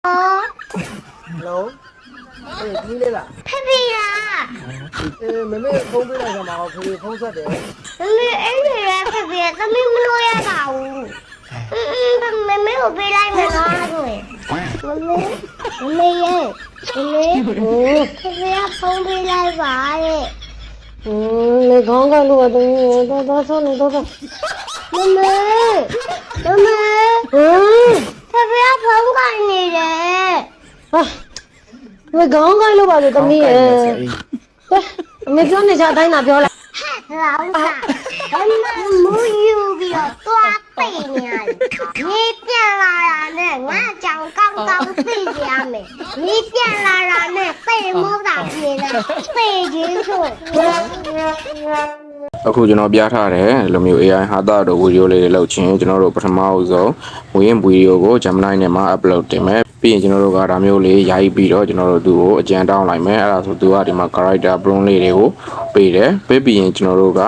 Hello. Đi đây là. Thế vì là Mấy không biết này mà học thì không xuất đấy. em thì là phải việc tao mới nuôi ra đầu mày mấy một vì đây mà lo rồi mày ơi thế vì không vì đây vậy mày không có luôn tao sao này tao mày thế vì không có gì đấy mày không có luôn bao giờ tao mi màyပြောnày sao thấy nàoပြောlại lão cả em muốn yêu bị toa tỉ nhỉ你变啦呢我讲刚刚飞家没你变啦呢被摸到你了被结束 အခုကျွန်တော်ပြထားတယ်လိုမျိုး AI ဟာတာတို့ဗီဒီယိုလေးတွေလုပ်ချင်းကျွန်တော်တို့ပထမအဆုံးဝင်းဗီဒီယိုကို Gemini နဲ့မှာ upload တင်မယ်ပြီးရင်ကျွန်တော်တို့ကဒါမျိုးလေးရိုက်ပြီးတော့ကျွန်တော်တို့သူ့ကိုအကြံတောင်းလိုက်မယ်အဲ့ဒါဆိုသူကဒီမှာ character prompt လေးတွေကိုပေးတယ်ပေးပြီးရင်ကျွန်တော်တို့က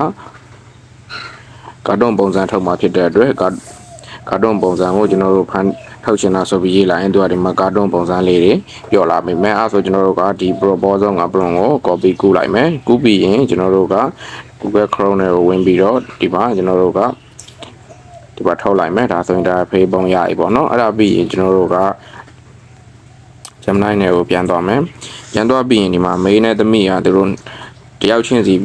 ကာတွန်းပုံစံထုတ်မှာဖြစ်တဲ့အတွက်ကာတွန်းပုံစံကိုကျွန်တော်တို့ဖန်ထုတ်ချင်တာဆိုပြီးရေးလိုက်ရင်သူကဒီမှာကာတွန်းပုံစံလေးတွေပြောလာပြီမယ်အဲ့ဆိုကျွန်တော်တို့ကဒီ proposal က prompt ကို copy ကူးလိုက်မယ်ကူးပြီးရင်ကျွန်တော်တို့ကGoogle Chrome နဲ့ဝင်ပြီးတော့ဒီမှာကျွန်တော်တို့ကဒီမှာထုတ်လိုက်မယ်ဒါဆိုရင်ဒါဖေးပုံရပြီပေါ့နော်အဲ့ဒါပြီးရင်ကျွန်တော်တို့က Gemini နဲ့ကိုပြန်သွားမယ်ပြန်သွားပြီးရင်ဒီမှာ main နဲ့သမီးကသူတို့တယောက်ချင်းစီ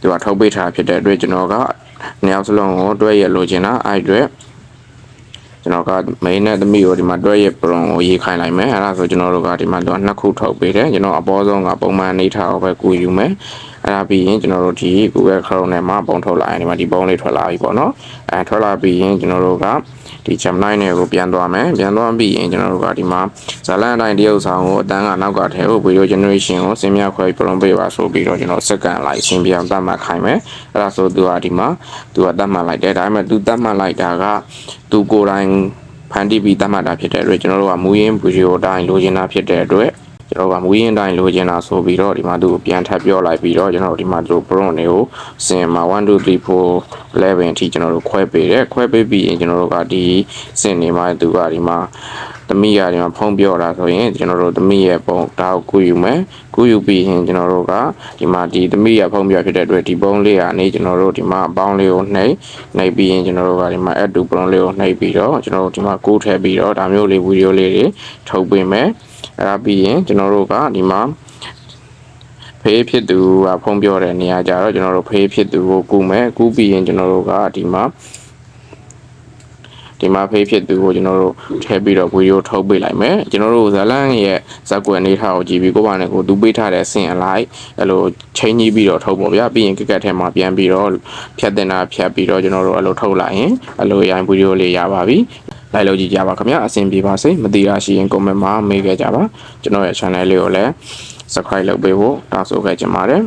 ဒီမှာထုတ်ပေးထားဖြစ်တဲ့အတွက်ကျွန်တော်ကနှစ်ယောက်စလုံးကိုတွဲရလိုချင်တာအဲ့အတွက်ကျွန်တော်က main နဲ့သမီးကိုဒီမှာတွဲရ prompt ကိုရေးခိုင်းလိုက်မယ်အဲ့ဒါဆိုကျွန်တော်တို့ကဒီမှာတော့နှစ်ခုထုတ်ပေးတယ်ကျွန်တော်အပေါ်ဆုံးကပုံမှန်နေထားအောင်ပဲကူယူမယ်အဲ့ဒါပြီးရင်ကျွန်တော်တို့ဒီ Google Chrome နဲ့မှာပုံထုတ်လိုက်ရင်ဒီမှာဒီပုံလေးထွက်လာပြီပေါ့နော်အဲထွက်လာပြီးရင်ကျွန်တော်တို့ကဒီ Gemini နဲ့ကိုပြန်သွားမယ်ပြန်သွားပြီးရင်ကျွန်တော်တို့ကဒီမှာဇာလန်အတိုင်းတရုပ်ဆောင်ကိုအတန်းကနောက်ကထဲကို video generation ကိုစင်မြခွဲ prompt ပေးပါဆိုပြီးတော့ကျွန်တော်စက္ကန့်လိုက်စင်ပြန်တတ်မှတ်ခိုင်းမယ်အဲ့ဒါဆိုသူကဒီမှာသူကတတ်မှတ်လိုက်တယ်ဒါပေမဲ့သူတတ်မှတ်လိုက်တာကသူကိုယ်တိုင်ဖန်တီးပြီးတတ်မှတ်တာဖြစ်တဲ့အတွက်ကျွန်တော်တို့ကမူရင်း video အတိုင်းလိုချင်တာဖြစ်တဲ့အတွက်ကျွန်တော်ကမူရင်းတိုင်းလိုချင်တာဆိုပြီးတော့ဒီမှာသူကိုပြန်ထပ်ပြောလိုက်ပြီးတော့ကျွန်တော်ဒီမှာသူ prompt တွေကိုစင်မှာ1 2 3 4 11အထိကျွန်တော်တို့ခွဲပေးတယ်ခွဲပေးပြီးရင်ကျွန်တော်တို့ကဒီစင်နေမှာသူကဒီမှာသမီးရဒီမှာဖုံးပြောတာဆိုရင်ကျွန်တော်တို့သမီးရဲ့ပုံဒါကိုကူယူမယ်ကူယူပြီးရင်ကျွန်တော်တို့ကဒီမှာဒီသမီးရဖုံးပြောဖြစ်တဲ့အတွက်ဒီပုံလေးကနေကျွန်တော်တို့ဒီမှာအပေါင်းလေးကိုနှိပ်ပြီးရင်ကျွန်တော်တို့ကဒီမှာ add to prompt လေးကိုနှိပ်ပြီးတော့ကျွန်တော်တို့ဒီမှာကူးထည့်ပြီးတော့ဒါမျိုးလေးဗီဒီယိုလေးတွေထုတ်ပေးမယ်အဲ့ဒါပြီးရင်ကျွန်တော်တို့ကဒီမှာဖေးဖြစ်သူကဖုံးပြောတဲ့နေရာကြတော့ကျွန်တော်တို့ဖေးဖြစ်သူကိုကူမယ်ကူပြီးရင်ကျွန်တော်တို့ကဒီမှာဖေးဖြစ်သူကိုကျွန်တော်တို့ထည့်ပြီးတော့ဗီဒီယိုထုတ်ပေးလိုက်မယ်ကျွန်တော်တို့ဇလန်းရဲ့ဇက်ကွယ်အနေထားကိုကြည့်ပြီးကိုယ့်ဘာနဲ့ကိုသူပေးထားတဲ့ဆင်အလိုက်အဲ့လိုချိန်ကြီးပြီးတော့ထုတ်ပေါ့ဗျာပြီးရင်ကက်ထဲမှာပြန်ပြီးတော့ဖြတ်တင်တာဖြတ်ပြီးတော့ကျွန်တော်တို့အဲ့လိုထုတ်လိုက်ရင်အဲ့လိုရိုင်းဗီဒီယိုလေးရပါပြီလိုက်လို့ကြည့်ကြပါခင်ဗျာအဆင်ပြေပါစေမသိရရှိရင် comment မှာမေးခဲ့ကြပါကျွန်တော်ရဲ့ channel လေးကိုလည်း subscribe လုပ်ပေးဖို့တောင်းဆိုခဲ့ချင်ပါတယ်